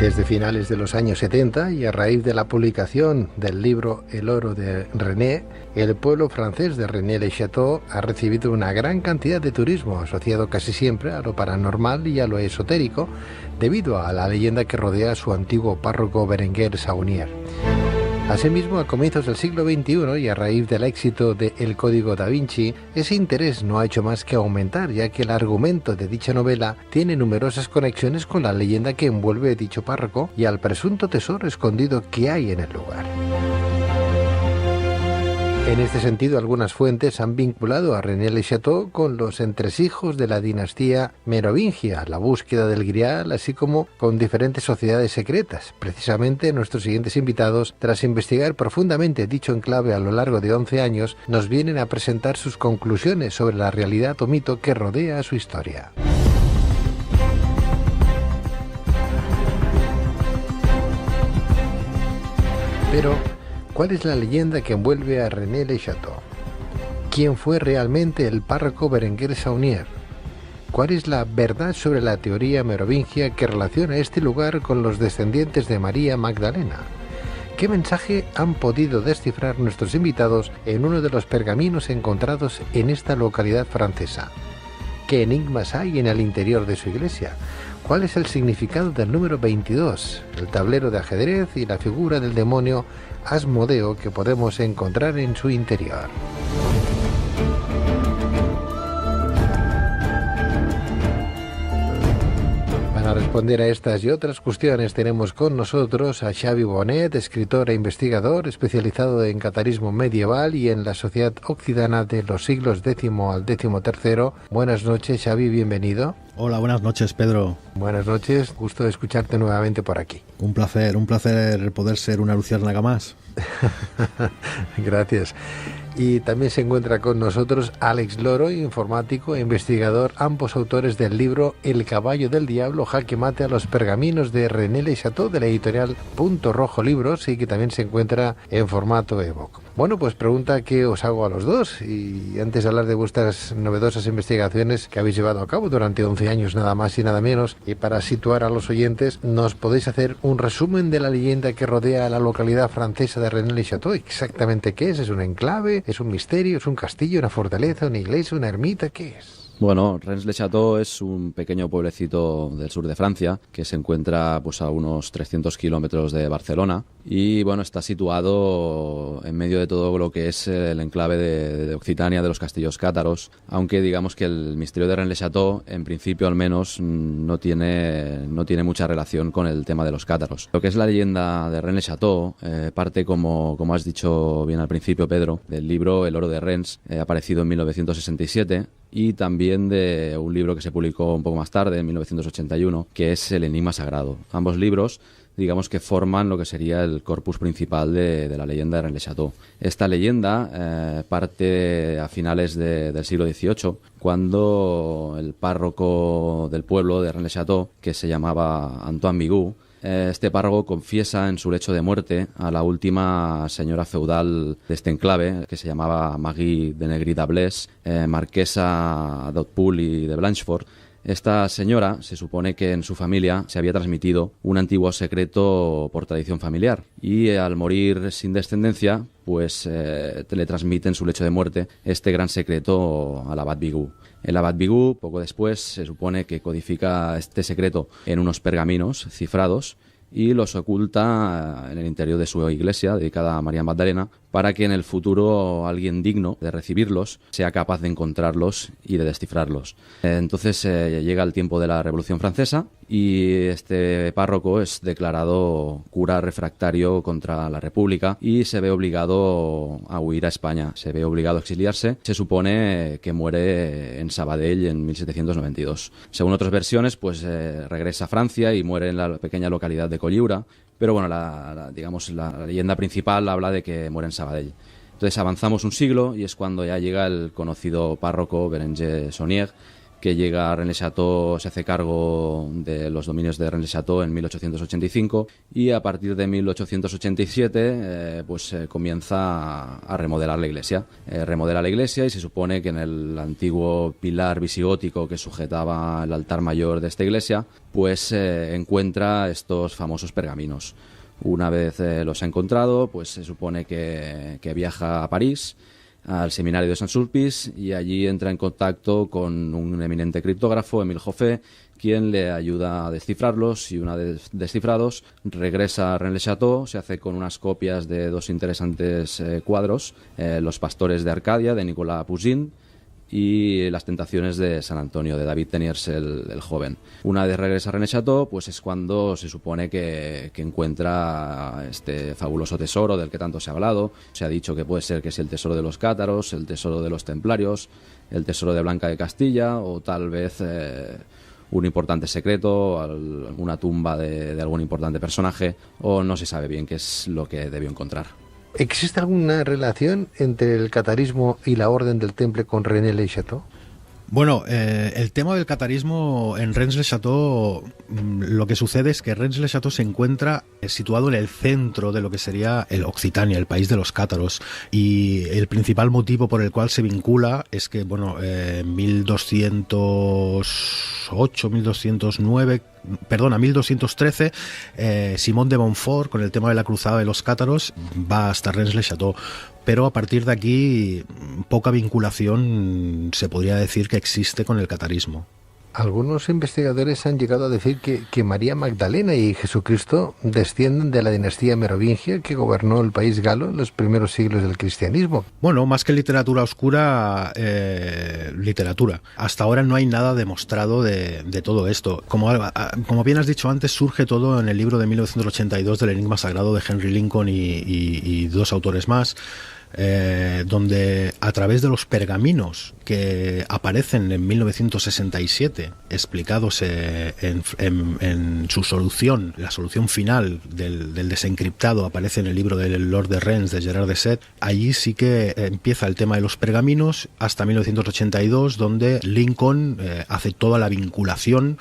Desde finales de los años 70 y a raíz de la publicación del libro El oro de René, el pueblo francés de René-le-Château ha recibido una gran cantidad de turismo asociado casi siempre a lo paranormal y a lo esotérico debido a la leyenda que rodea a su antiguo párroco Berenguer Saunier. Asimismo, a comienzos del siglo XXI y a raíz del éxito de El Código da Vinci, ese interés no ha hecho más que aumentar, ya que el argumento de dicha novela tiene numerosas conexiones con la leyenda que envuelve dicho párroco y al presunto tesoro escondido que hay en el lugar. En este sentido, algunas fuentes han vinculado a René-le-Château con los entresijos de la dinastía merovingia, la búsqueda del Grial, así como con diferentes sociedades secretas. Precisamente, nuestros siguientes invitados, tras investigar profundamente dicho enclave a lo largo de 11 años, nos vienen a presentar sus conclusiones sobre la realidad o mito que rodea su historia. Pero, ¿cuál es la leyenda que envuelve a René-le-Château? ¿Quién fue realmente el párroco Berenguer Saunier? ¿Cuál es la verdad sobre la teoría merovingia que relaciona este lugar con los descendientes de María Magdalena? ¿Qué mensaje han podido descifrar nuestros invitados en uno de los pergaminos encontrados en esta localidad francesa? ¿Qué enigmas hay en el interior de su iglesia? ¿Cuál es el significado del número 22, el tablero de ajedrez y la figura del demonio Asmodeo que podemos encontrar en su interior? Para responder a estas y otras cuestiones tenemos con nosotros a Xavi Bonet, escritor e investigador especializado en catarismo medieval y en la sociedad occitana de los siglos X al XIII. Buenas noches, Xavi, bienvenido. Hola, buenas noches, Pedro. Buenas noches, gusto de escucharte nuevamente por aquí. Un placer poder ser una luciérnaga más. Gracias. Y también se encuentra con nosotros Alex Loro, informático e investigador, ambos autores del libro El caballo del diablo, jaque mate a los pergaminos de René-le-Château, de la editorial Punto Rojo Libros, y que también se encuentra en formato ebook. Bueno, pues pregunta que os hago a los dos, y antes de hablar de vuestras novedosas investigaciones que habéis llevado a cabo durante 11 años nada más y nada menos, y para situar a los oyentes, ¿nos podéis hacer un resumen de la leyenda que rodea a la localidad francesa de René-le-Château? ¿Exactamente qué es? ¿Es un enclave? ¿Es un misterio? ¿Es un castillo? ¿Una fortaleza? ¿Una iglesia? ¿Una ermita? ¿Qué es? Bueno, Rennes-le-Château es un pequeño pueblecito del sur de Francia que se encuentra pues a unos 300 kilómetros de Barcelona y bueno, está situado en medio de todo lo que es el enclave de Occitania, de los castillos cátaros, aunque digamos que el misterio de Rennes-le-Château en principio al menos no tiene mucha relación con el tema de los cátaros. Lo que es la leyenda de Rennes-le-Château parte, como has dicho bien al principio, Pedro, del libro El oro de Rennes, aparecido en 1967, y también de un libro que se publicó un poco más tarde, en 1981, que es El enigma sagrado. Ambos libros, digamos que forman lo que sería el corpus principal de la leyenda de Rennes-le-Château. Esta leyenda parte a finales del siglo XVIII, cuando el párroco del pueblo de Rennes-le-Château, que se llamaba Antoine Bigot, este párroco confiesa en su lecho de muerte a la última señora feudal de este enclave, que se llamaba Marie de Negri-d'Ablés, marquesa d'Hautpoul y de Blanchefort. Esta señora se supone que en su familia se había transmitido un antiguo secreto por tradición familiar y al morir sin descendencia, pues le transmite en su lecho de muerte este gran secreto al abad Bigot. El abad Bigot, poco después, se supone que codifica este secreto en unos pergaminos cifrados y los oculta en el interior de su iglesia dedicada a María Magdalena, para que en el futuro alguien digno de recibirlos sea capaz de encontrarlos y de descifrarlos. Entonces llega el tiempo de la Revolución Francesa y este párroco es declarado cura refractario contra la República y se ve obligado a huir a España, se ve obligado a exiliarse. Se supone que muere en Sabadell en 1792. Según otras versiones, pues regresa a Francia y muere en la pequeña localidad de Colliura. Pero bueno, la leyenda principal habla de que muere en Sabadell. Entonces avanzamos un siglo y es cuando ya llega el conocido párroco Berenguer Saunier, que llega a Rennes-le-Château, se hace cargo de los dominios de Rennes-le-Château en 1885 y a partir de 1887 comienza a remodelar la iglesia. Remodela la iglesia y se supone que en el antiguo pilar visigótico que sujetaba el altar mayor de esta iglesia, pues encuentra estos famosos pergaminos. Una vez los ha encontrado, pues se supone que viaja a París, al seminario de Saint-Sulpice, y allí entra en contacto con un eminente criptógrafo, Émile Joffé, quien le ayuda a descifrarlos, y una vez descifrados regresa a Rennes-le-Château, se hace con unas copias de dos interesantes cuadros, Los pastores de Arcadia, de Nicolas Poussin, y Las tentaciones de San Antonio, de David Teniers el joven. Una vez regresa a Rennes-le-Château, pues es cuando se supone que encuentra este fabuloso tesoro del que tanto se ha hablado. Se ha dicho que puede ser que es el tesoro de los cátaros, el tesoro de los templarios, el tesoro de Blanca de Castilla, o tal vez un importante secreto, alguna tumba de algún importante personaje, o no se sabe bien qué es lo que debió encontrar. ¿Existe alguna relación entre el catarismo y la Orden del Temple con Rennes-le-Château? Bueno, el tema del catarismo en Rennes-le-Château, lo que sucede es que Rennes-le-Château se encuentra situado en el centro de lo que sería el Occitania, el país de los cátaros, y el principal motivo por el cual se vincula es que, bueno, en 1213, Simón de Montfort, con el tema de la cruzada de los cátaros, va hasta Rennes-le-Château. Pero a partir de aquí, poca vinculación se podría decir que existe con el catarismo. Algunos investigadores han llegado a decir que María Magdalena y Jesucristo descienden de la dinastía merovingia que gobernó el país galo en los primeros siglos del cristianismo. Bueno, más que literatura oscura, literatura. Hasta ahora no hay nada demostrado de todo esto. Como bien has dicho antes, surge todo en el libro de 1982 del Enigma Sagrado de Henry Lincoln y dos autores más, donde a través de los pergaminos que aparecen en 1967 explicados en su solución, la solución final del desencriptado, aparece en el libro del Lord de Rennes de Gerard de Sète. Allí sí que empieza el tema de los pergaminos hasta 1982, donde Lincoln hace toda la vinculación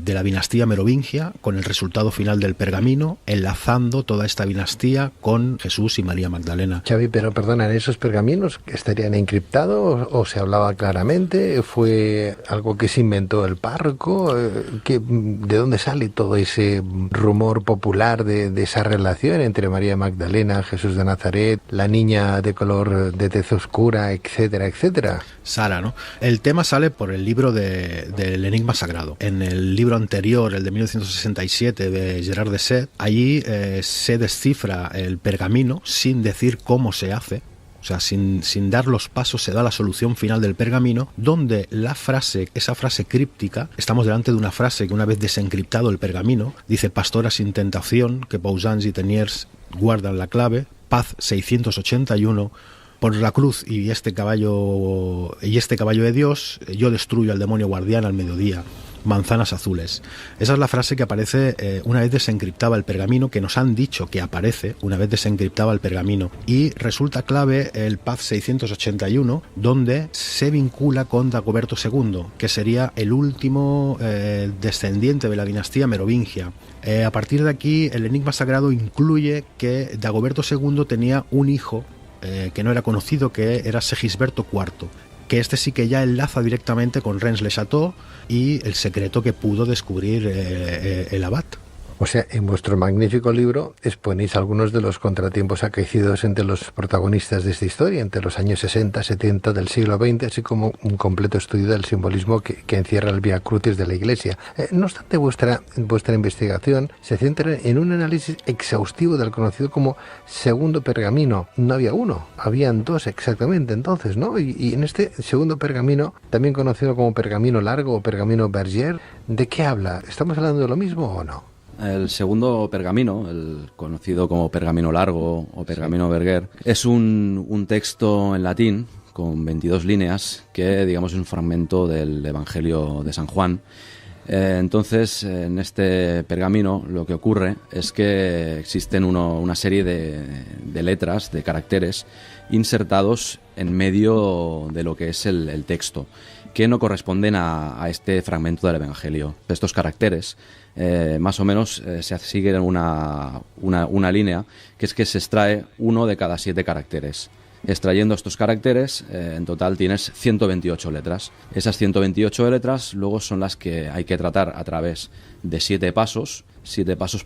de la dinastía merovingia con el resultado final del pergamino, enlazando toda esta dinastía con Jesús y María Magdalena. Xavi, pero perdona, ¿en esos pergaminos estarían encriptados o se hablaba claramente? ¿Fue algo que se inventó el párroco? ¿De dónde sale todo ese rumor popular de esa relación entre María Magdalena, Jesús de Nazaret, la niña de color de tez oscura, etcétera, etcétera? Sara, ¿no? El tema sale por el libro del Enigma Sagrado. En el libro anterior, el de 1967 de Gerard de Sète, allí se descifra el pergamino sin decir cómo se hace. O sea, sin dar los pasos se da la solución final del pergamino, donde esa frase críptica, estamos delante de una frase que una vez desencriptado el pergamino, dice: pastora sin tentación, que Pausans y Teniers guardan la clave, paz 681, por la cruz y este caballo de Dios, yo destruyo al demonio guardián al mediodía. Manzanas azules. Esa es la frase que aparece una vez desencriptaba el pergamino, que nos han dicho que aparece una vez desencriptaba el pergamino, y resulta clave el Paz 681, donde se vincula con Dagoberto II, que sería el último descendiente de la dinastía merovingia. A partir de aquí, el Enigma Sagrado incluye que Dagoberto II tenía un hijo que no era conocido, que era Segisberto IV, que este sí que ya enlaza directamente con Rennes-le-Château y el secreto que pudo descubrir el abad. O sea, en vuestro magnífico libro exponéis algunos de los contratiempos acaecidos entre los protagonistas de esta historia, entre los años 60, 70 del siglo XX, así como un completo estudio del simbolismo que encierra el Vía Crucis de la Iglesia. No obstante, vuestra investigación se centra en un análisis exhaustivo del conocido como segundo pergamino. No había uno, habían dos exactamente entonces, ¿no? Y en este segundo pergamino, también conocido como pergamino largo o pergamino Berger, ¿de qué habla? ¿Estamos hablando de lo mismo o no? El segundo pergamino, el conocido como pergamino largo o pergamino Berger, es un texto en latín con 22 líneas que, digamos, es un fragmento del Evangelio de San Juan. Entonces, en este pergamino lo que ocurre es que existen una serie de letras, de caracteres insertados en medio de lo que es el texto. que no corresponden a este fragmento del Evangelio. Estos caracteres más o menos se sigue una línea, que es que se extrae uno de cada 7 caracteres. Extrayendo estos caracteres, en total tienes 128 letras. Esas 128 letras luego son las que hay que tratar a través de 7 pasos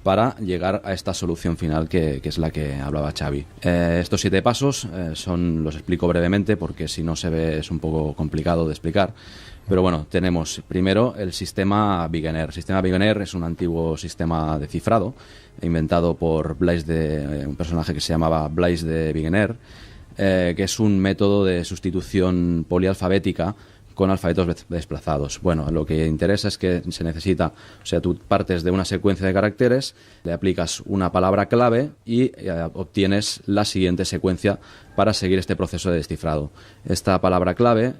para llegar a esta solución final que es la que hablaba Xavi. Estos 7 pasos los explico brevemente porque si no se ve es un poco complicado de explicar. Pero bueno, tenemos primero el sistema Wegener. El sistema Wegener es un antiguo sistema de cifrado inventado por un personaje que se llamaba Blaise de Wegener, que es un método de sustitución polialfabética con alfabetos desplazados. Bueno, lo que interesa es que se necesita, o sea, tú partes de una secuencia de caracteres, le aplicas una palabra clave y obtienes la siguiente secuencia para seguir este proceso de descifrado. Esta palabra clave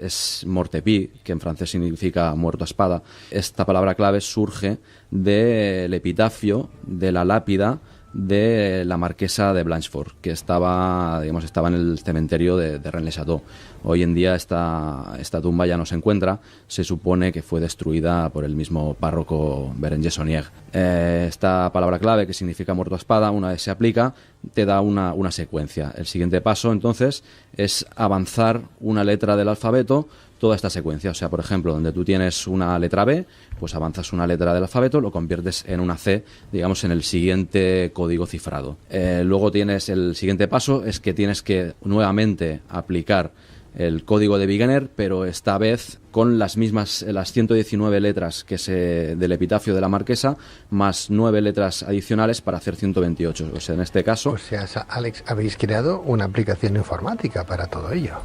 es mortepi, que en francés significa muerto a espada. Esta palabra clave surge del epitafio de la lápida de la marquesa de Blanchefort, que estaba en el cementerio de Rennes-le-Château. Hoy en día esta tumba ya no se encuentra, se supone que fue destruida por el mismo párroco Berenguer Saunier. Esta palabra clave, que significa muerto a espada, una vez se aplica, te da una secuencia. El siguiente paso, entonces, es avanzar una letra del alfabeto toda esta secuencia. O sea, por ejemplo, donde tú tienes una letra B, pues avanzas una letra del alfabeto, lo conviertes en una C, digamos, en el siguiente código cifrado. Luego tienes el siguiente paso, es que tienes que nuevamente aplicar el código de Wegener, pero esta vez con las 119 letras del epitafio de la marquesa, más 9 letras adicionales para hacer 128. O sea, en este caso... O sea, Alex, habéis creado una aplicación informática para todo ello.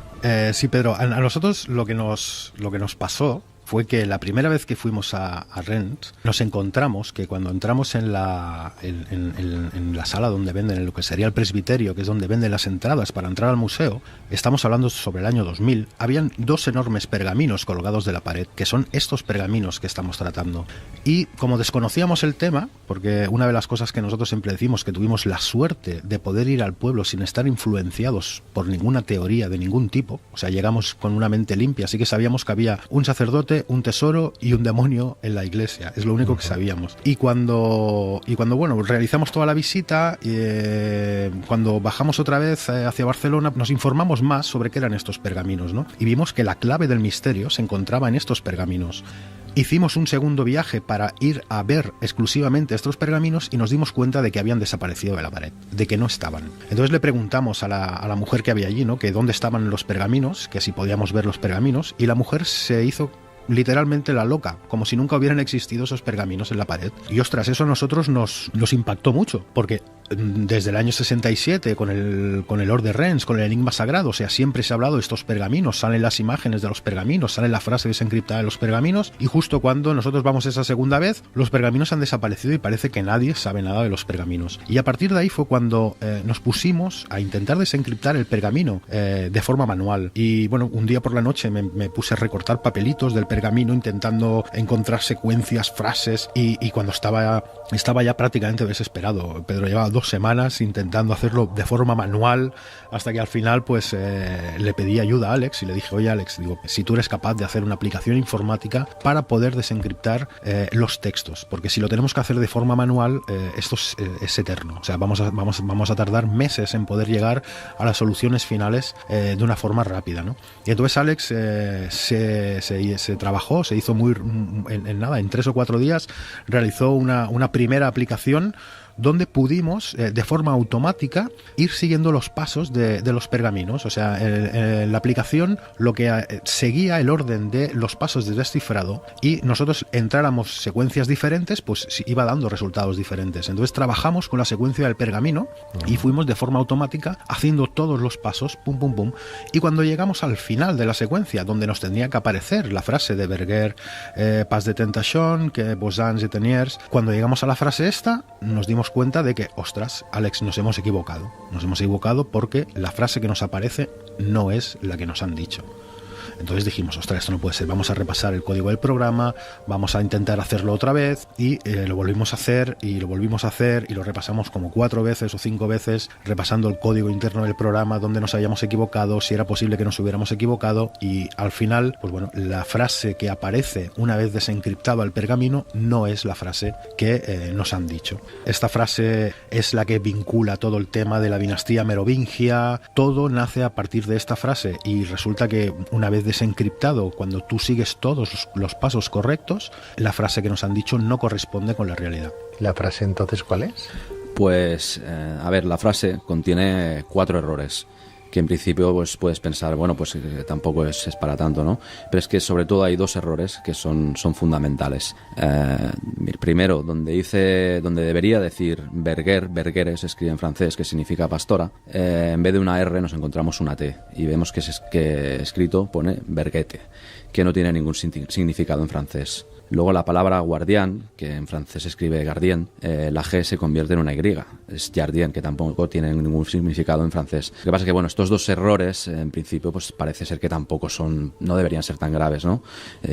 Sí, Pedro, a nosotros lo que nos pasó fue que la primera vez que fuimos a Rennes nos encontramos que cuando entramos en la sala donde venden lo que sería el presbiterio, que es donde venden las entradas para entrar al museo, estamos hablando sobre el año 2000, habían 2 enormes pergaminos colgados de la pared, que son estos pergaminos que estamos tratando. Y como desconocíamos el tema, porque una de las cosas que nosotros siempre decimos, que tuvimos la suerte de poder ir al pueblo sin estar influenciados por ninguna teoría de ningún tipo, o sea, llegamos con una mente limpia, así que sabíamos que había un sacerdote, un tesoro y un demonio en la iglesia, es lo único que sabíamos. Y cuando bueno, realizamos toda la visita, cuando bajamos otra vez hacia Barcelona, nos informamos más sobre qué eran estos pergaminos, ¿no? Y vimos que la clave del misterio se encontraba en estos pergaminos. Hicimos un segundo viaje para ir a ver exclusivamente estos pergaminos y nos dimos cuenta de que habían desaparecido de la pared, de que no estaban. Entonces le preguntamos a la mujer que había allí, ¿no?, que dónde estaban los pergaminos, que si podíamos ver los pergaminos, y la mujer se hizo literalmente la loca, como si nunca hubieran existido esos pergaminos en la pared. Y ostras, eso a nosotros nos impactó mucho, porque desde el año 67, con el Or de Rennes, con el Enigma Sagrado, o sea, siempre se ha hablado de estos pergaminos, salen las imágenes de los pergaminos, sale la frase desencriptada de los pergaminos, y justo cuando nosotros vamos esa segunda vez, los pergaminos han desaparecido y parece que nadie sabe nada de los pergaminos. Y a partir de ahí fue cuando nos pusimos a intentar desencriptar el pergamino de forma manual. Y bueno, un día por la noche me puse a recortar papelitos del pergamino intentando encontrar secuencias, frases, y cuando estaba ya prácticamente desesperado. Pedro llevaba 2 semanas intentando hacerlo de forma manual, hasta que al final pues le pedí ayuda a Alex y le dije: oye Alex, digo, si tú eres capaz de hacer una aplicación informática para poder desencriptar los textos, porque si lo tenemos que hacer de forma manual, esto es eterno, o sea, vamos a tardar meses en poder llegar a las soluciones finales de una forma rápida, ¿no? Y entonces Alex se trabajó, se hizo en 3 o 4 días realizó una primera aplicación donde pudimos de forma automática ir siguiendo los pasos de los pergaminos. O sea, la aplicación lo que seguía el orden de los pasos de descifrado, y nosotros entráramos secuencias diferentes, pues iba dando resultados diferentes. Entonces trabajamos con la secuencia del pergamino y fuimos de forma automática haciendo todos los pasos, pum, pum, pum. Y cuando llegamos al final de la secuencia, donde nos tendría que aparecer la frase de Berger, pas de tentation, que vos ans et teniers, cuando llegamos a la frase esta, nos dimos cuenta de que, ostras, Alex, nos hemos equivocado porque la frase que nos aparece no es la que nos han dicho. Entonces dijimos, ostras, esto no puede ser, vamos a repasar el código del programa, vamos a intentar hacerlo otra vez, y lo volvimos a hacer, y lo volvimos a hacer, y lo repasamos como 4 veces o 5 veces, repasando el código interno del programa, donde nos habíamos equivocado, si era posible que nos hubiéramos equivocado, y al final, pues bueno, la frase que aparece una vez desencriptado el pergamino no es la frase que nos han dicho. Esta frase es la que vincula todo el tema de la dinastía merovingia, todo nace a partir de esta frase, y resulta que una vez desencriptado, cuando tú sigues todos los pasos correctos, la frase que nos han dicho no corresponde con la realidad. ¿La frase entonces cuál es? Pues, a ver, la frase contiene 4 errores, que en principio pues puedes pensar, bueno, pues tampoco es para tanto, ¿no? Pero es que sobre todo hay 2 errores que son fundamentales. Primero, donde debería decir berger se escribe en francés, que significa pastora, en vez de una R nos encontramos una T, y vemos que escrito pone berguete, que no tiene ningún significado en francés. Luego la palabra guardián, que en francés se escribe gardien, la G se convierte en una Y, es jardien, que tampoco tiene ningún significado en francés. Lo que pasa es que, bueno, estos 2 errores, en principio, pues parece ser que tampoco no deberían ser tan graves, ¿no?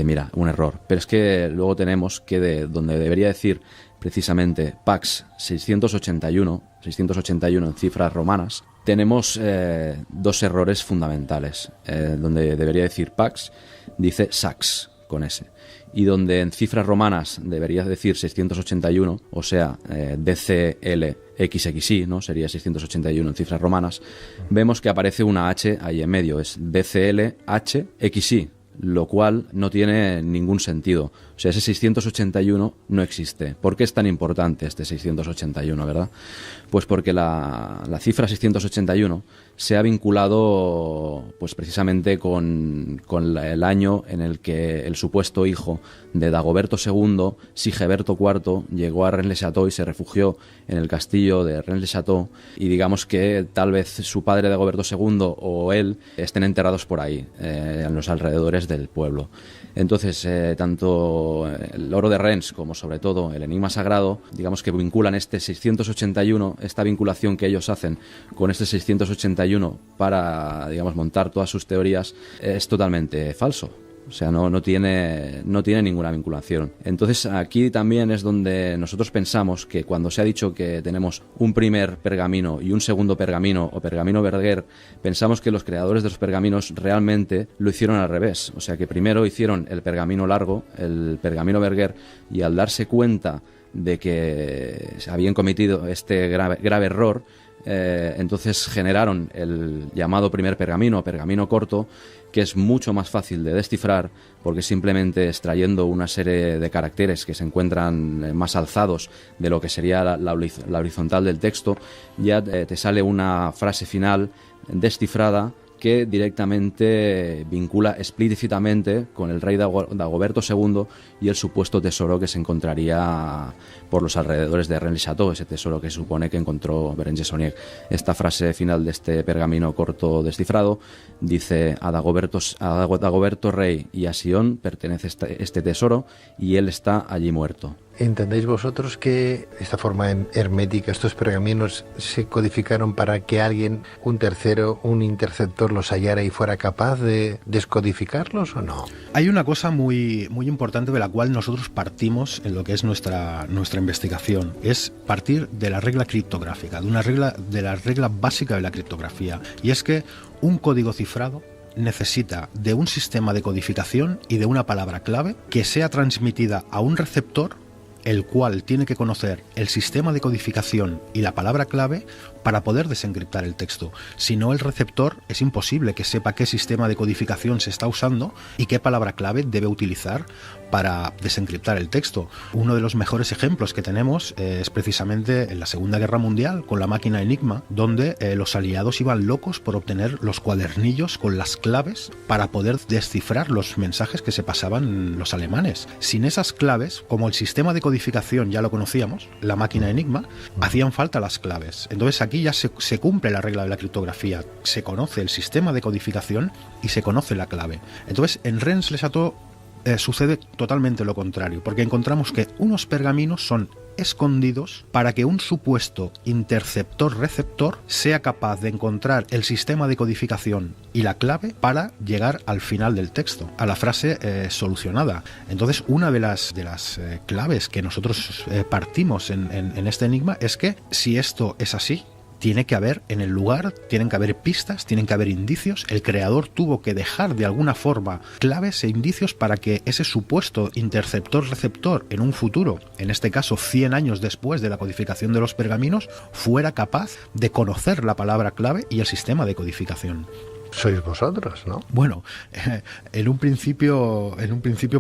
Mira, un error. Pero es que luego tenemos que donde debería decir precisamente Pax 681 en cifras romanas, tenemos 2 errores fundamentales. Donde debería decir Pax, dice Sax, con S. Y donde en cifras romanas debería decir 681, o sea, DCLXXI, ¿no? Sería 681 en cifras romanas, vemos que aparece una H ahí en medio, es DCLHXI, lo cual no tiene ningún sentido. O sea, ese 681 no existe. ¿Por qué es tan importante este 681, verdad? Pues porque la cifra 681 se ha vinculado pues precisamente con el año en el que el supuesto hijo de Dagoberto II, Sigeberto IV, llegó a Rennes-le-Château y se refugió en el castillo de Rennes-le-Château, y digamos que tal vez su padre Dagoberto II o él estén enterrados por ahí, en los alrededores del pueblo. Entonces, tanto el oro de Rennes como sobre todo el enigma sagrado, digamos que vinculan este 681, esta vinculación que ellos hacen con este 681 para, digamos, montar todas sus teorías, es totalmente falso. O sea, no tiene ninguna vinculación. Entonces aquí también es donde nosotros pensamos que cuando se ha dicho que tenemos un primer pergamino y un segundo pergamino o pergamino Berger, pensamos que los creadores de los pergaminos realmente lo hicieron al revés. O sea, que primero hicieron el pergamino largo, el pergamino Berger, y al darse cuenta de que se habían cometido este grave error, entonces generaron el llamado primer pergamino, pergamino corto, que es mucho más fácil de descifrar, porque simplemente extrayendo una serie de caracteres que se encuentran más alzados de lo que sería la horizontal del texto, ya te sale una frase final descifrada que directamente vincula explícitamente con el rey Dagoberto II y el supuesto tesoro que se encontraría por los alrededores de Rennes-le-Château, ese tesoro que se supone que encontró Berenguer. Esta frase final de este pergamino corto descifrado dice: a Dagoberto rey y a Sion pertenece este tesoro, y él está allí muerto. ¿Entendéis vosotros que de esta forma hermética estos pergaminos se codificaron para que alguien, un tercero, un interceptor, los hallara y fuera capaz de descodificarlos o no? Hay una cosa muy, muy importante de la cual nosotros partimos en lo que es nuestra investigación. Es partir de la regla criptográfica, de la regla básica de la criptografía. Y es que un código cifrado necesita de un sistema de codificación y de una palabra clave que sea transmitida a un receptor, el cual tiene que conocer el sistema de codificación y la palabra clave para poder desencriptar el texto. Si no, el receptor es imposible que sepa qué sistema de codificación se está usando y qué palabra clave debe utilizar para desencriptar el texto. Uno de los mejores ejemplos que tenemos es precisamente en la Segunda Guerra Mundial con la máquina Enigma, donde los aliados iban locos por obtener los cuadernillos con las claves para poder descifrar los mensajes que se pasaban los alemanes. Sin esas claves, como el sistema de codificación ya lo conocíamos, la máquina Enigma, hacían falta las claves. Entonces aquí ya se cumple la regla de la criptografía. Se conoce el sistema de codificación y se conoce la clave. Entonces en Rennes-le-Château sucede totalmente lo contrario, porque encontramos que unos pergaminos son escondidos para que un supuesto interceptor-receptor sea capaz de encontrar el sistema de codificación y la clave para llegar al final del texto, a la frase solucionada. Entonces, una de las claves que nosotros partimos en este enigma es que si esto es así, tiene que haber en el lugar, tienen que haber pistas, tienen que haber indicios. El creador tuvo que dejar de alguna forma claves e indicios para que ese supuesto interceptor-receptor en un futuro, en este caso 100 años después de la codificación de los pergaminos, fuera capaz de conocer la palabra clave y el sistema de codificación. Sois vosotros, ¿no? Bueno, en un principio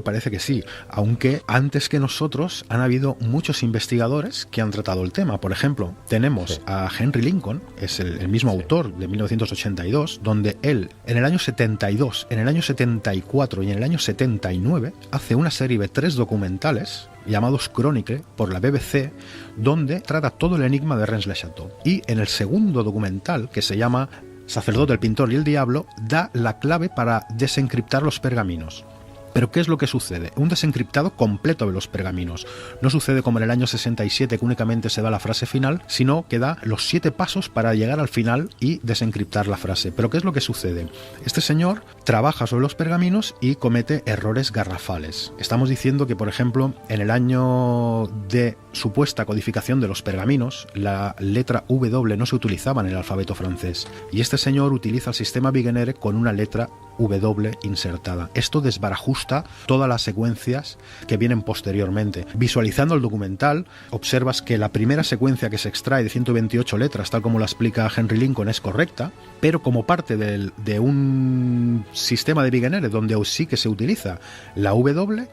parece que sí, aunque antes que nosotros han habido muchos investigadores que han tratado el tema. Por ejemplo, tenemos a Henry Lincoln, es el mismo autor de 1982, donde él en el año 72, en el año 74 y en el año 79 hace una serie de 3 documentales llamados Chronicle por la BBC, donde trata todo el enigma de Rennes-le-Château. Y en el segundo documental, que se llama Sacerdote, el pintor y el diablo, da la clave para desencriptar los pergaminos. Pero ¿qué es lo que sucede? Un desencriptado completo de los pergaminos. No sucede como en el año 67, que únicamente se da la frase final, sino que da los 7 pasos para llegar al final y desencriptar la frase. Pero ¿qué es lo que sucede? Este señor trabaja sobre los pergaminos y comete errores garrafales. Estamos diciendo que, por ejemplo, en el año de supuesta codificación de los pergaminos, la letra W no se utilizaba en el alfabeto francés. Y este señor utiliza el sistema Vigenère con una letra W insertada. Esto desbarajusta todas las secuencias que vienen posteriormente. Visualizando el documental, observas que la primera secuencia que se extrae de 128 letras, tal como la explica Henry Lincoln, es correcta, pero como parte de un sistema de Vigenère donde sí que se utiliza la W,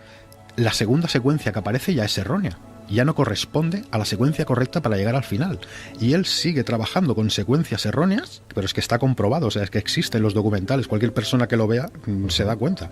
la segunda secuencia que aparece ya es errónea. Ya no corresponde a la secuencia correcta para llegar al final. Y él sigue trabajando con secuencias erróneas, pero es que está comprobado, o sea, es que existen los documentales, cualquier persona que lo vea se da cuenta.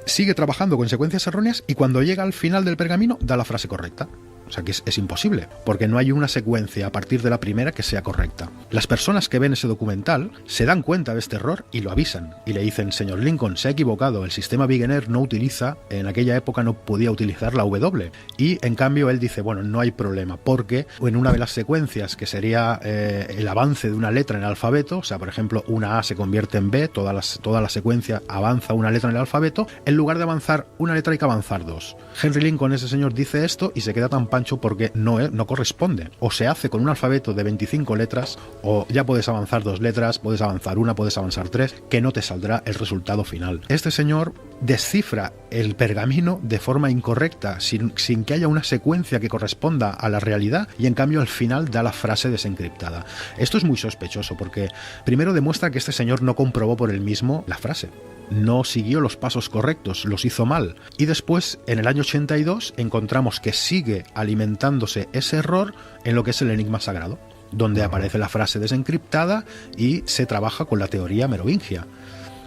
Sigue trabajando con secuencias erróneas y cuando llega al final del pergamino da la frase correcta. O sea que es imposible, porque no hay una secuencia a partir de la primera que sea correcta. Las personas que ven ese documental se dan cuenta de este error y lo avisan. Y le dicen, señor Lincoln, se ha equivocado, el sistema Vigenère no utiliza, en aquella época no podía utilizar la W. Y en cambio él dice, bueno, no hay problema, porque en una de las secuencias, que sería el avance de una letra en el alfabeto, o sea, por ejemplo, una A se convierte en B, toda la secuencia avanza una letra en el alfabeto, en lugar de avanzar una letra hay que avanzar 2. Henry Lincoln, ese señor, dice esto y se queda tan pancho porque no corresponde. O se hace con un alfabeto de 25 letras, o ya puedes avanzar 2 letras, puedes avanzar 1, puedes avanzar 3, que no te saldrá el resultado final. Este señor descifra el pergamino de forma incorrecta, sin que haya una secuencia que corresponda a la realidad, y en cambio al final da la frase desencriptada. Esto es muy sospechoso porque primero demuestra que este señor no comprobó por él mismo la frase. No siguió los pasos correctos, los hizo mal. Y después, en el año 82, encontramos que sigue alimentándose ese error en lo que es el enigma sagrado, donde aparece la frase desencriptada y se trabaja con la teoría merovingia.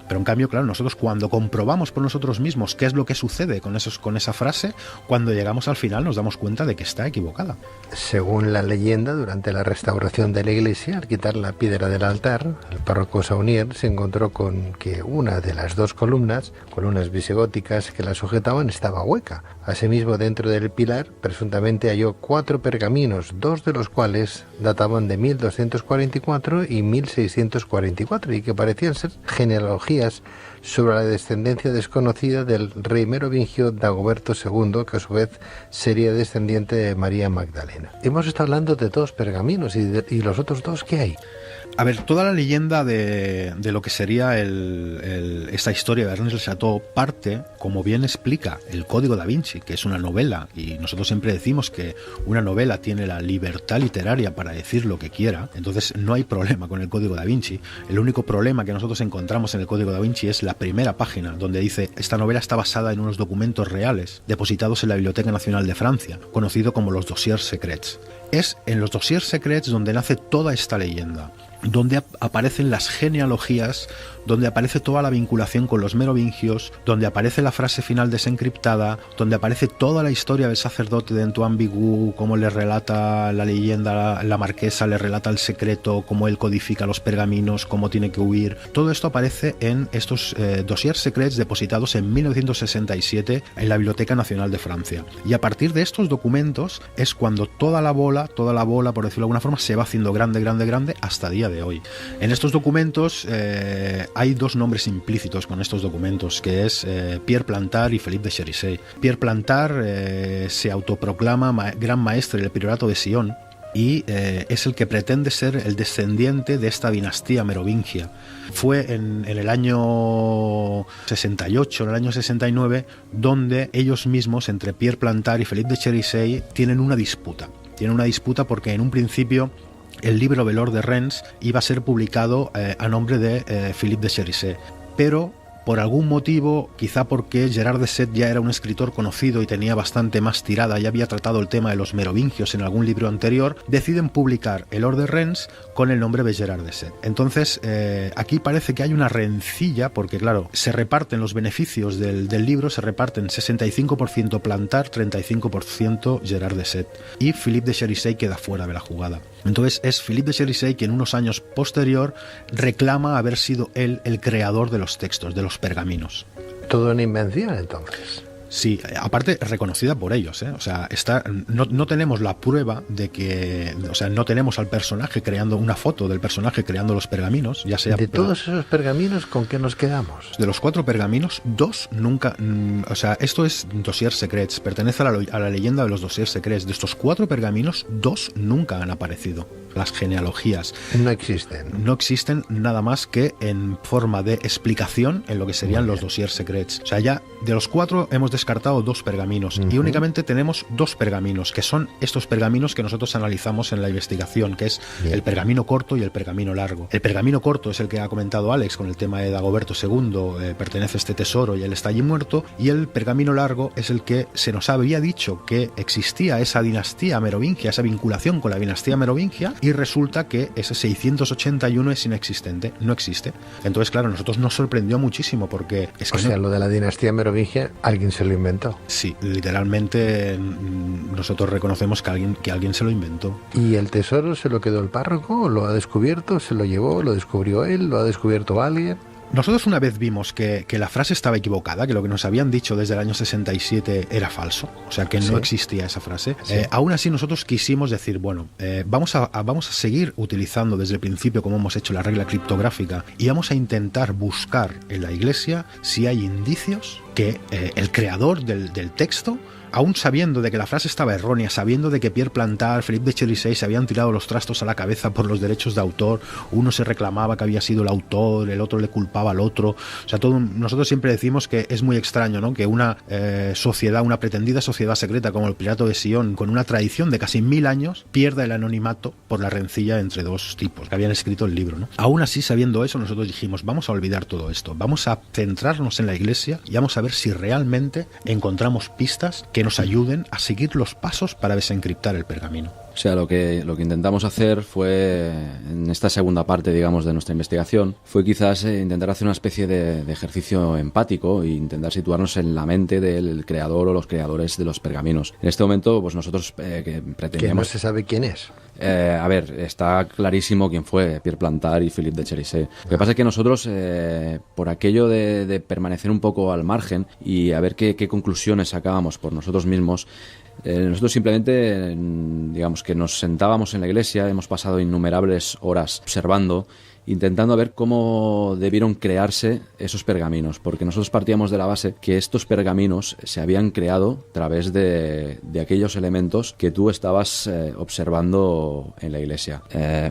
Pero en cambio, claro, nosotros cuando comprobamos por nosotros mismos qué es lo que sucede con esa frase, cuando llegamos al final nos damos cuenta de que está equivocada. Según la leyenda, durante la restauración de la iglesia, al quitar la piedra del altar, el párroco Saunier se encontró con que una de las 2 columnas visigóticas que la sujetaban, estaba hueca. Asimismo, dentro del pilar, presuntamente halló 4 pergaminos, 2 de los cuales databan de 1244 y 1644, y que parecían ser genealogías sobre la descendencia desconocida del rey merovingio Dagoberto II, que a su vez sería descendiente de María Magdalena. Hemos estado hablando de 2 pergaminos, y los otros 2, ¿qué hay? A ver, toda la leyenda de lo que sería esta historia de Rennes-le-Château parte, como bien explica, el Código da Vinci, que es una novela, y nosotros siempre decimos que una novela tiene la libertad literaria para decir lo que quiera, entonces no hay problema con el Código da Vinci. El único problema que nosotros encontramos en el Código da Vinci es la primera página, donde dice, esta novela está basada en unos documentos reales depositados en la Biblioteca Nacional de Francia, conocido como los Dossiers Secrets. Es en los Dossiers Secrets donde nace toda esta leyenda. donde aparecen las genealogías, donde aparece toda la vinculación con los merovingios, donde aparece la frase final desencriptada, donde aparece toda la historia del sacerdote de Antoine Bigot, cómo le relata la leyenda, la marquesa le relata el secreto, cómo él codifica los pergaminos, cómo tiene que huir. Todo esto aparece en estos dossiers secrets depositados en 1967 en la Biblioteca Nacional de Francia. Y a partir de estos documentos es cuando toda la bola, por decirlo de alguna forma, se va haciendo grande hasta día de hoy. En estos documentos hay dos nombres implícitos con estos documentos, que es Pierre Plantard y Philippe de Cherisay. Pierre Plantard se autoproclama gran maestre del priorato de Sion y es el que pretende ser el descendiente de esta dinastía merovingia. Fue en el año 68, en el año 69, donde ellos mismos, entre Pierre Plantard y Philippe de Cherisay, tienen una disputa. Tienen una disputa porque en un principio el libro Velor de Rennes iba a ser publicado a nombre de Philippe de Cherisay, pero por algún motivo, quizá porque Gerard de Sète ya era un escritor conocido y tenía bastante más tirada, ya había tratado el tema de los merovingios en algún libro anterior, deciden publicar el Or de Rennes con el nombre de Gerard de Sète. Entonces, aquí parece que hay una rencilla, porque claro, se reparten los beneficios del libro, se reparten 65% Plantard, 35% Gerard de Sète, y Philippe de Cherisay queda fuera de la jugada. Entonces es Philippe de Cherisay quien unos años posterior reclama haber sido él el creador de los textos, de los pergaminos. Todo una invención, entonces. Sí, aparte reconocida por ellos, ¿eh? O sea, no tenemos la prueba de que, o sea, no tenemos al personaje creando una foto del personaje creando los pergaminos, ya sea. De todos esos pergaminos, ¿con qué nos quedamos? De los 4 pergaminos, 2 nunca, o sea, esto es dossier secrets, pertenece a la leyenda de los dossiers secrets. De estos 4 pergaminos, 2 nunca han aparecido. Las genealogías no existen. No existen nada más que en forma de explicación en lo que serían los dossiers secrets. O sea, ya de los 4 hemos descartado 2 pergaminos y únicamente tenemos 2 pergaminos, que son estos pergaminos que nosotros analizamos en la investigación, que es el pergamino corto y el pergamino largo. El pergamino corto es el que ha comentado Alex con el tema de Dagoberto II, pertenece a este tesoro y él está allí muerto, y el pergamino largo es el que se nos había dicho que existía esa dinastía merovingia, esa vinculación con la dinastía merovingia, y resulta que ese 681 es inexistente, no existe. Entonces, claro, a nosotros nos sorprendió muchísimo porque es que lo de la dinastía merovingia alguien se lo inventó. Sí, literalmente nosotros reconocemos que alguien se lo inventó. ¿Y el tesoro se lo quedó el párroco? ¿Lo ha descubierto? ¿Se lo llevó? ¿Lo descubrió él? ¿Lo ha descubierto alguien? Nosotros una vez vimos que la frase estaba equivocada, que lo que nos habían dicho desde el año 67 era falso, o sea que no existía esa frase. Aún así nosotros quisimos decir, bueno, vamos a seguir utilizando desde el principio, como hemos hecho, la regla criptográfica, y vamos a intentar buscar en la Iglesia si hay indicios que el creador del texto, aún sabiendo de que la frase estaba errónea, sabiendo de que Pierre Plantard, Philippe de Cherisay se habían tirado los trastos a la cabeza por los derechos de autor, uno se reclamaba que había sido el autor, el otro le culpaba al otro, o sea, nosotros siempre decimos que es muy extraño, ¿no?, que una sociedad, una pretendida sociedad secreta como el Priorato de Sion, con una tradición de casi 1000 años, pierda el anonimato por la rencilla entre 2 tipos que habían escrito el libro, ¿no? Aún así, sabiendo eso, nosotros dijimos, vamos a olvidar todo esto, vamos a centrarnos en la Iglesia y vamos a ver si realmente encontramos pistas que nos ayuden a seguir los pasos para desencriptar el pergamino. O sea, lo que intentamos hacer fue, en esta segunda parte, digamos, de nuestra investigación, fue quizás intentar hacer una especie de ejercicio empático e intentar situarnos en la mente del creador o los creadores de los pergaminos. En este momento, pues nosotros pretendíamos... Que no se sabe quién es. A ver, está clarísimo quién fue Pierre Plantard y Philippe de Cherisay. Lo que pasa es que nosotros, por aquello de permanecer un poco al margen y a ver qué conclusiones sacábamos por nosotros mismos, nosotros simplemente, digamos que nos sentábamos en la iglesia, hemos pasado innumerables horas observando, intentando ver cómo debieron crearse esos pergaminos, porque nosotros partíamos de la base que estos pergaminos se habían creado a través de aquellos elementos que tú estabas observando en la iglesia.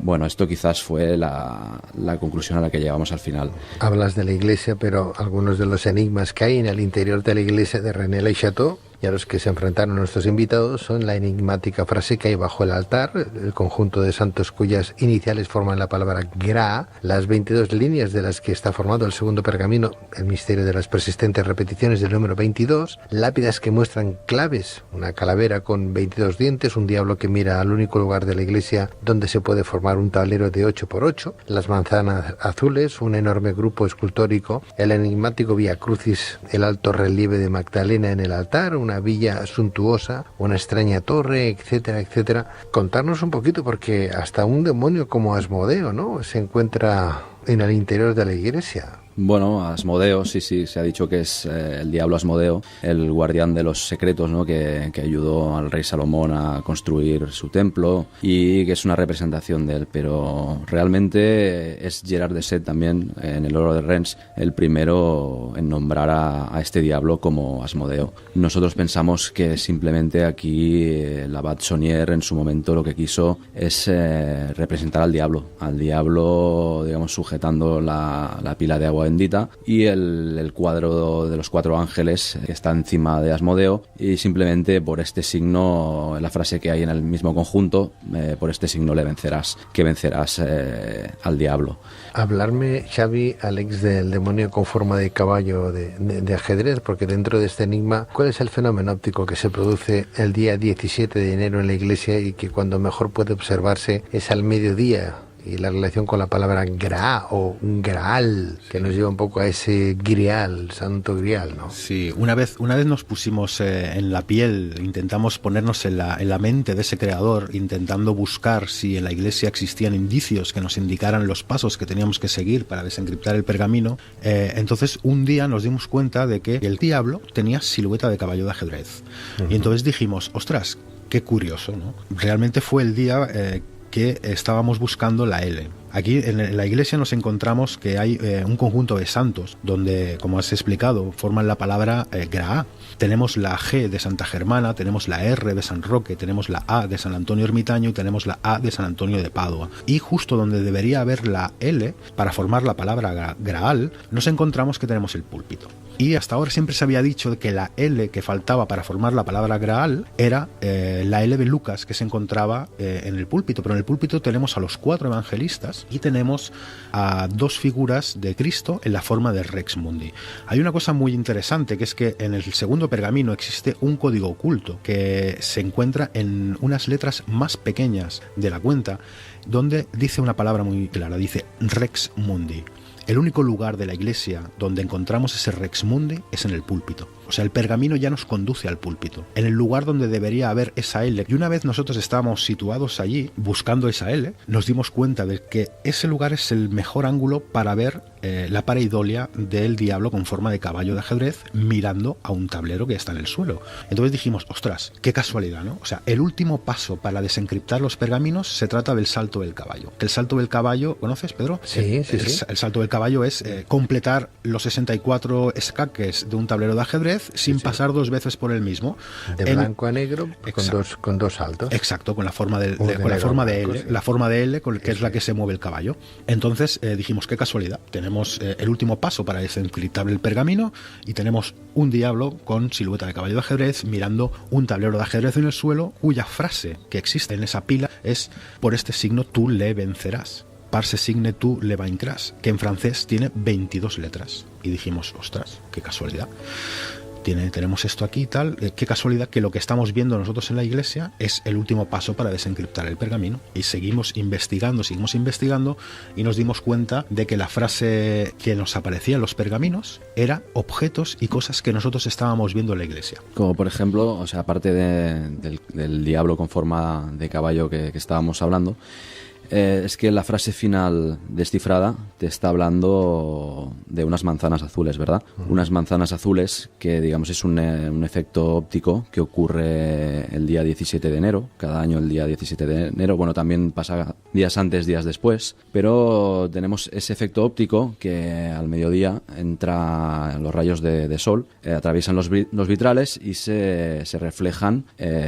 Bueno, esto quizás fue la conclusión a la que llegamos al final. Hablas de la iglesia, pero algunos de los enigmas que hay en el interior de la iglesia de René-le-Château y a los que se enfrentaron nuestros invitados son la enigmática frase que hay bajo el altar, el conjunto de santos cuyas iniciales forman la palabra Gra, las 22 líneas de las que está formado el segundo pergamino, el misterio de las persistentes repeticiones del número 22, lápidas que muestran claves, una calavera con 22 dientes, un diablo que mira al único lugar de la iglesia donde se puede formar un tablero de 8×8, las manzanas azules, un enorme grupo escultórico, el enigmático Vía Crucis, el alto relieve de Magdalena en el altar, una villa suntuosa, una extraña torre, etcétera, etcétera. Contarnos un poquito, porque hasta un demonio como Asmodeo, ¿no?, se encuentra en el interior de la iglesia. Bueno, Asmodeo, sí, se ha dicho que es el diablo Asmodeo, el guardián de los secretos, ¿no?, que ayudó al rey Salomón a construir su templo y que es una representación de él, pero realmente es Gerard de Set también, en el Oro de Rennes, el primero en nombrar a este diablo como Asmodeo. Nosotros pensamos que simplemente aquí el abad Saunier en su momento lo que quiso es representar al diablo, digamos, sujetando la pila de agua bendita y el cuadro de los 4 ángeles que está encima de Asmodeo, y simplemente por este signo, la frase que hay en el mismo conjunto, por este signo vencerás al diablo. Hablarme, Xavi, Alex, del demonio con forma de caballo de ajedrez, porque dentro de este enigma, ¿cuál es el fenómeno óptico que se produce el día 17 de enero en la iglesia y que cuando mejor puede observarse es al mediodía? Y la relación con la palabra Gra o Graal, que nos lleva un poco a ese Grial, santo Grial, ¿no? Sí, una vez nos pusimos en la piel, intentamos ponernos en la mente de ese creador, intentando buscar si en la iglesia existían indicios que nos indicaran los pasos que teníamos que seguir para desencriptar el pergamino. Entonces un día nos dimos cuenta de que el diablo tenía silueta de caballo de ajedrez. Y entonces dijimos, ostras, qué curioso, ¿no? Realmente fue el día que estábamos buscando la L. Aquí en la iglesia nos encontramos que hay un conjunto de santos donde, como has explicado, forman la palabra Gra. Tenemos la G de Santa Germana, tenemos la R de San Roque, tenemos la A de San Antonio Ermitaño y tenemos la A de San Antonio de Padua. Y justo donde debería haber la L para formar la palabra Graal, nos encontramos que tenemos el púlpito. Y hasta ahora siempre se había dicho que la L que faltaba para formar la palabra Graal era la L de Lucas, que se encontraba en el púlpito. Pero en el púlpito tenemos a los 4 evangelistas y tenemos a 2 figuras de Cristo en la forma de Rex Mundi. Hay una cosa muy interesante, que es que en el segundo pergamino existe un código oculto que se encuentra en unas letras más pequeñas de la cuenta, donde dice una palabra muy clara, dice Rex Mundi. El único lugar de la iglesia donde encontramos ese Rex Mundi es en el púlpito. O sea, el pergamino ya nos conduce al púlpito, en el lugar donde debería haber esa L. Y una vez nosotros estábamos situados allí, buscando esa L, nos dimos cuenta de que ese lugar es el mejor ángulo para ver la pareidolia del diablo con forma de caballo de ajedrez mirando a un tablero que está en el suelo. Entonces dijimos, ostras, qué casualidad, ¿no? O sea, el último paso para desencriptar los pergaminos se trata del salto del caballo. El salto del caballo, ¿conoces, Pedro? Sí. El salto del caballo es completar los 64 escaques de un tablero de ajedrez sin pasar 2 veces por el mismo. De blanco a negro, con dos saltos. Exacto, con la forma de L, la forma de L, que es la que se mueve el caballo. Entonces dijimos, qué casualidad, tenemos el último paso para desencriptar el pergamino y tenemos un diablo con silueta de caballo de ajedrez mirando un tablero de ajedrez en el suelo, cuya frase que existe en esa pila es: por este signo tú le vencerás. Parse signe tu le vaincras, que en francés tiene 22 letras. Y dijimos, ostras, qué casualidad. Tenemos esto aquí y tal, qué casualidad que lo que estamos viendo nosotros en la iglesia es el último paso para desencriptar el pergamino. Y seguimos investigando y nos dimos cuenta de que la frase que nos aparecía en los pergaminos era objetos y cosas que nosotros estábamos viendo en la iglesia. Como por ejemplo, o sea, aparte del diablo con forma de caballo que estábamos hablando, es que la frase final descifrada te está hablando de unas manzanas azules, ¿verdad? Unas manzanas azules que, digamos, es un efecto óptico que ocurre el día 17 de enero, cada año el día 17 de enero. Bueno, también pasa días antes, días después, pero tenemos ese efecto óptico que al mediodía entra los rayos de sol, atraviesan los vitrales y se reflejan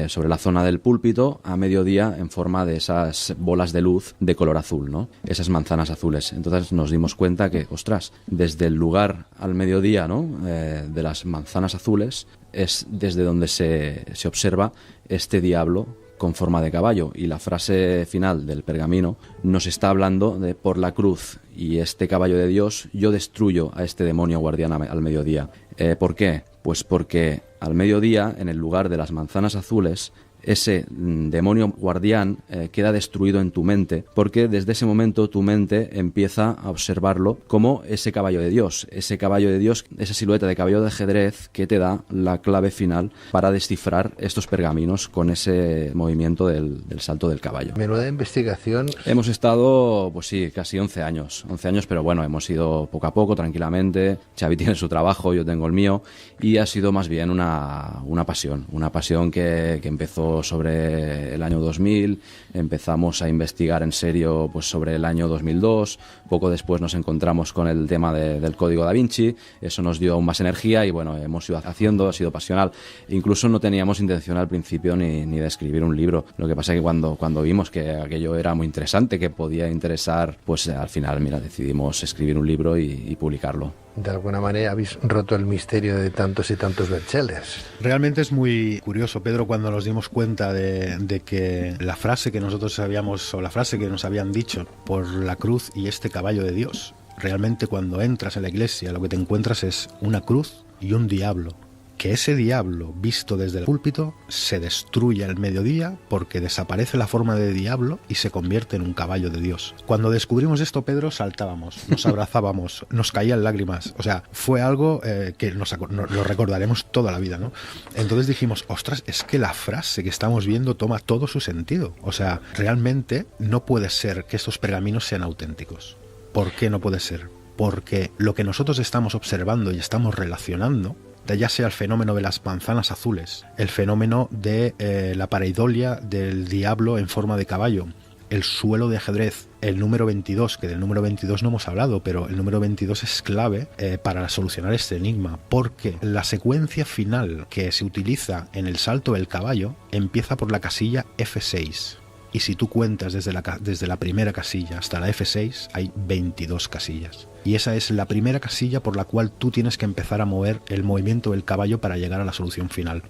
sobre la zona del púlpito a mediodía en forma de esas bolas de luz cruz de color azul, ¿no? Esas manzanas azules. Entonces nos dimos cuenta que, ostras, desde el lugar al mediodía, ¿no? De las manzanas azules es desde donde se observa este diablo con forma de caballo, y la frase final del pergamino nos está hablando de: por la cruz y este caballo de Dios yo destruyo a este demonio guardián al mediodía. ¿Por qué? Pues porque al mediodía, en el lugar de las manzanas azules, ese demonio guardián queda destruido en tu mente, porque desde ese momento tu mente empieza a observarlo como ese caballo de Dios, esa silueta de caballo de ajedrez que te da la clave final para descifrar estos pergaminos con ese movimiento del salto del caballo. Menuda investigación. Hemos estado, pues sí, casi 11 años, pero bueno, hemos ido poco a poco, tranquilamente. Xavi tiene su trabajo, yo tengo el mío, y ha sido más bien una pasión que empezó sobre el año 2000, empezamos a investigar en serio pues sobre el año 2002, poco después nos encontramos con el tema del código Da Vinci, eso nos dio aún más energía y bueno, hemos ido haciendo, ha sido pasional. Incluso no teníamos intención al principio ni de escribir un libro, lo que pasa es que cuando vimos que aquello era muy interesante, que podía interesar, pues al final, mira, decidimos escribir un libro y publicarlo. De alguna manera habéis roto el misterio de tantos y tantos bestsellers. Realmente es muy curioso, Pedro, cuando nos dimos cuenta de que la frase que nosotros sabíamos, o la frase que nos habían dicho, por la cruz y este caballo de Dios, realmente cuando entras en la iglesia lo que te encuentras es una cruz y un diablo. Que ese diablo, visto desde el púlpito, se destruye al mediodía porque desaparece la forma de diablo y se convierte en un caballo de Dios. Cuando descubrimos esto, Pedro, saltábamos, nos abrazábamos, nos caían lágrimas. O sea, fue algo que lo recordaremos toda la vida, ¿no? Entonces dijimos, ostras, es que la frase que estamos viendo toma todo su sentido. O sea, realmente no puede ser que estos pergaminos sean auténticos. ¿Por qué no puede ser? Porque lo que nosotros estamos observando y estamos relacionando, ya sea el fenómeno de las manzanas azules, el fenómeno de la pareidolia del diablo en forma de caballo, el suelo de ajedrez, el número 22, que del número 22 no hemos hablado, pero el número 22 es clave para solucionar este enigma, porque la secuencia final que se utiliza en el salto del caballo empieza por la casilla F6. Y si tú cuentas desde la primera casilla hasta la F6, hay 22 casillas. Y esa es la primera casilla por la cual tú tienes que empezar a mover el movimiento del caballo para llegar a la solución final.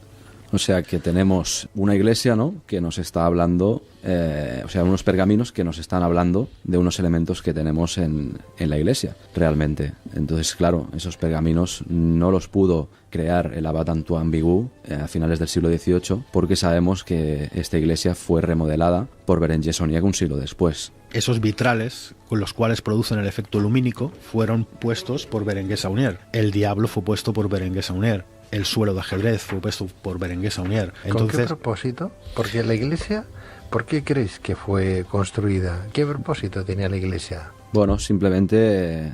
O sea que tenemos una iglesia, ¿no?, que nos está hablando, unos pergaminos que nos están hablando de unos elementos que tenemos en la iglesia, realmente. Entonces, claro, esos pergaminos no los pudo crear el abad Antoine Bigot a finales del siglo XVIII, porque sabemos que esta iglesia fue remodelada por Berenguer Saunier un siglo después. Esos vitrales con los cuales producen el efecto lumínico fueron puestos por Berenguer Saunier. El diablo fue puesto por Berenguer Saunier. El suelo de ajedrez fue puesto por Berenguer Saunier. Entonces, ¿con qué propósito? Porque la iglesia, ¿por qué creéis que fue construida? ¿Qué propósito tenía la iglesia? Bueno, simplemente,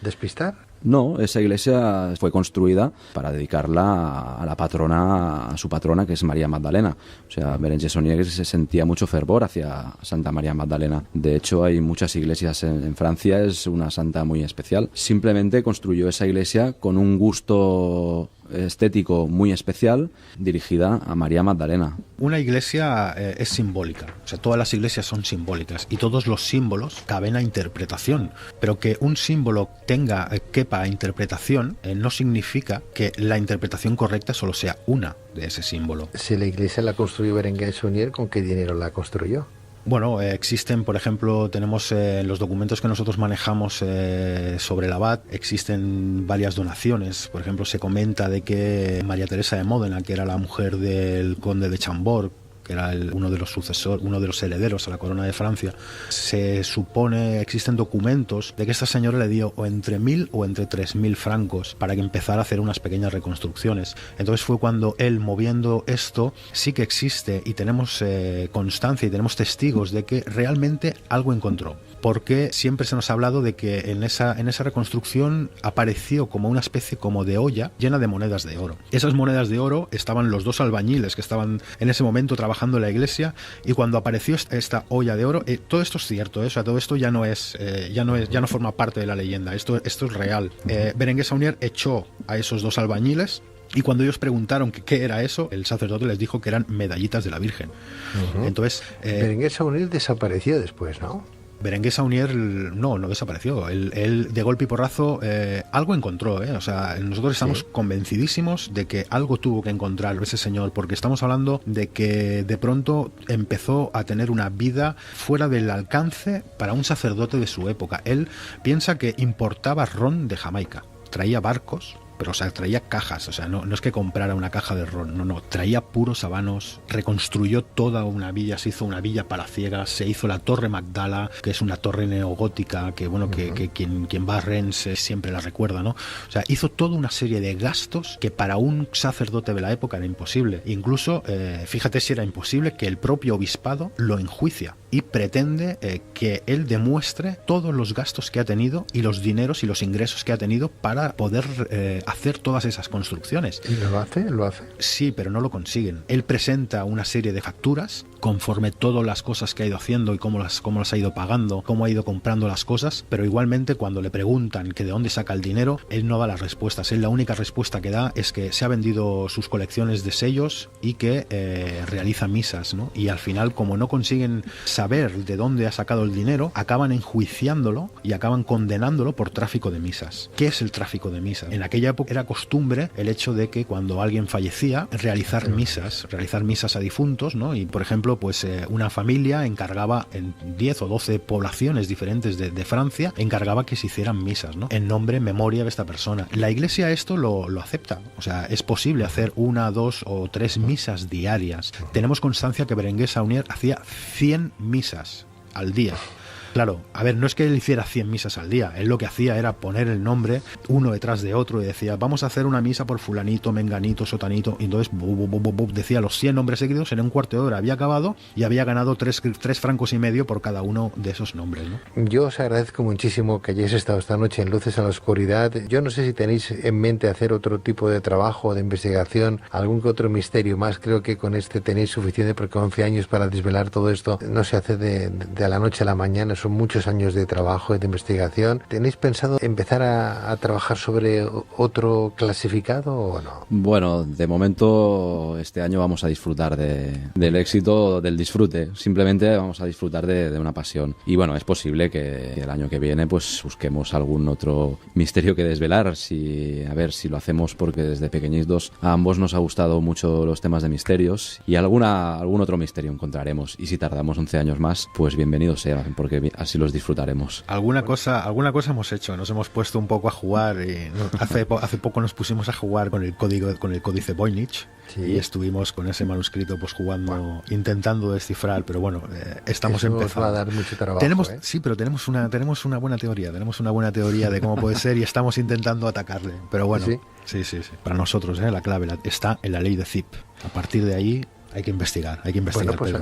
¿despistar? No, esa iglesia fue construida para dedicarla a la patrona, a su patrona, que es María Magdalena. O sea, Berenguer Saunier se sentía mucho fervor hacia Santa María Magdalena. De hecho, hay muchas iglesias en Francia, es una santa muy especial. Simplemente construyó esa iglesia con un gusto estético muy especial, dirigida a María Magdalena. Una iglesia es simbólica, o sea, todas las iglesias son simbólicas y todos los símbolos caben a interpretación, pero que un símbolo quepa a interpretación no significa que la interpretación correcta solo sea una de ese símbolo. Si la iglesia la construyó Berenguer Saunier, ¿con qué dinero la construyó? Bueno, existen, por ejemplo, tenemos los documentos que nosotros manejamos sobre el abad, existen varias donaciones. Por ejemplo, se comenta de que María Teresa de Módena, que era la mujer del conde de Chambord, que era uno de los herederos a la corona de Francia, se supone, existen documentos de que esta señora le dio o entre 1.000 o entre 3.000 francos para que empezara a hacer unas pequeñas reconstrucciones. Entonces fue cuando él, moviendo esto, sí que existe y tenemos constancia y tenemos testigos de que realmente algo encontró. Porque siempre se nos ha hablado de que en esa reconstrucción apareció como una especie como de olla llena de monedas de oro. Esas monedas de oro estaban los dos albañiles que estaban en ese momento trabajando en la iglesia, y cuando apareció esta olla de oro, todo esto es cierto, o sea, todo esto ya no forma parte de la leyenda, esto es real. Berenguer Saunier echó a esos dos albañiles Y cuando ellos preguntaron qué era eso, el sacerdote les dijo que eran medallitas de la Virgen. Entonces, Berenguer Saunier desapareció después, ¿no? Berenguer Saunier no desapareció. Él de golpe y porrazo algo encontró, O sea, nosotros estamos convencidísimos de que algo tuvo que encontrar ese señor, porque estamos hablando de que de pronto empezó a tener una vida fuera del alcance para un sacerdote de su época. Él piensa que importaba ron de Jamaica, traía barcos, pero o sea, traía cajas, o sea, no es que comprara una caja de ron, no, traía puros habanos, reconstruyó toda una villa, se hizo una villa palaciegas, se hizo la Torre Magdala, que es una torre neogótica, que bueno, que quien va a Rennes siempre la recuerda, ¿no? O sea, hizo toda una serie de gastos que para un sacerdote de la época era imposible. Incluso, fíjate si era imposible, que el propio obispado lo enjuicia y pretende que él demuestre todos los gastos que ha tenido y los dineros y los ingresos que ha tenido para poder hacer todas esas construcciones. ¿Y lo hace? ¿Lo hace? Sí, pero no lo consiguen. Él presenta una serie de facturas conforme todas las cosas que ha ido haciendo y cómo las ha ido pagando, cómo ha ido comprando las cosas, pero igualmente cuando le preguntan que de dónde saca el dinero, él no da las respuestas. Él la única respuesta que da es que se ha vendido sus colecciones de sellos y que realiza misas, ¿no? Y al final, como no consiguen saber de dónde ha sacado el dinero, acaban enjuiciándolo y acaban condenándolo por tráfico de misas. ¿Qué es el tráfico de misas? En aquella época era costumbre el hecho de que cuando alguien fallecía, realizar misas a difuntos, ¿no? Y por ejemplo, pues una familia encargaba en 10 o 12 poblaciones diferentes de Francia, encargaba que se hicieran misas, ¿no? En nombre, memoria de esta persona. La Iglesia esto lo acepta, o sea, es posible hacer 1, 2 o 3 misas diarias. Tenemos constancia que Berenguer Saunier hacía 100 misas al día. Claro, a ver, no es que él hiciera 100 misas al día, él lo que hacía era poner el nombre uno detrás de otro y decía, vamos a hacer una misa por fulanito, menganito, sotanito, y entonces decía los 100 nombres seguidos, en un cuarto de hora había acabado y había ganado 3 francos y medio por cada uno de esos nombres, ¿no? Yo os agradezco muchísimo que hayáis estado esta noche en Luces a la Oscuridad. Yo no sé si tenéis en mente hacer otro tipo de trabajo, de investigación, algún que otro misterio más. Creo que con este tenéis suficiente, porque 11 años para desvelar todo esto no se hace de la noche a la mañana. Son muchos años de trabajo y de investigación. ¿Tenéis pensado empezar a trabajar sobre otro clasificado o no? Bueno, de momento este año vamos a disfrutar del éxito, del disfrute. Simplemente vamos a disfrutar de una pasión. Y bueno, es posible que el año que viene pues busquemos algún otro misterio que desvelar. A ver si lo hacemos, porque desde pequeñitos a ambos nos ha gustado mucho los temas de misterios, y algún otro misterio encontraremos. Y si tardamos 11 años más, pues bienvenido sea, porque así los disfrutaremos. Alguna cosa hemos hecho, nos hemos puesto un poco a jugar y hace poco nos pusimos a jugar con el códice Voynich. Sí. Y estuvimos con ese manuscrito pues jugando, intentando descifrar, pero bueno, estamos eso empezando. Va a dar mucho trabajo. Sí, pero tenemos una buena teoría, de cómo puede ser y estamos intentando atacarle. Pero bueno, sí. Para nosotros, la clave está en la ley de Zip. A partir de ahí hay que investigar. Bueno, pues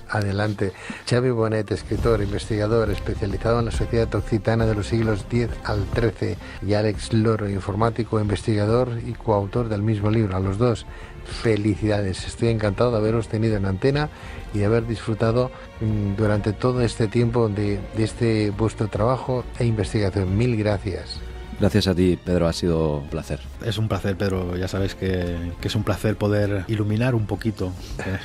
adelante. Xavi Bonet, escritor, investigador, especializado en la sociedad occitana de los siglos X al XIII, y Àlex Loro, informático, investigador y coautor del mismo libro. A los dos, felicidades. Estoy encantado de haberos tenido en antena y de haber disfrutado durante todo este tiempo de este vuestro trabajo e investigación. Mil gracias. Gracias a ti, Pedro, ha sido un placer. Es un placer, Pedro, ya sabes que es un placer poder iluminar un poquito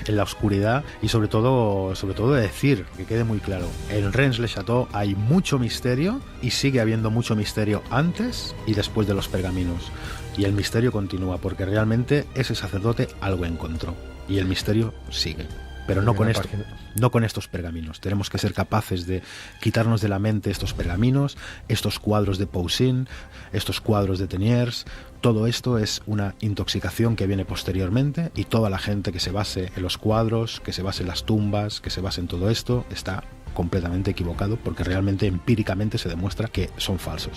en la oscuridad y sobre todo decir, que quede muy claro, en Rennes-le-Château hay mucho misterio y sigue habiendo mucho misterio antes y después de los pergaminos. Y el misterio continúa, porque realmente ese sacerdote algo encontró y el misterio sigue. Pero no con estos pergaminos. Tenemos que ser capaces de quitarnos de la mente estos pergaminos, estos cuadros de Poussin, estos cuadros de Teniers. Todo esto es una intoxicación que viene posteriormente, y toda la gente que se base en los cuadros, que se base en las tumbas, que se base en todo esto, está completamente equivocado, porque realmente empíricamente se demuestra que son falsos.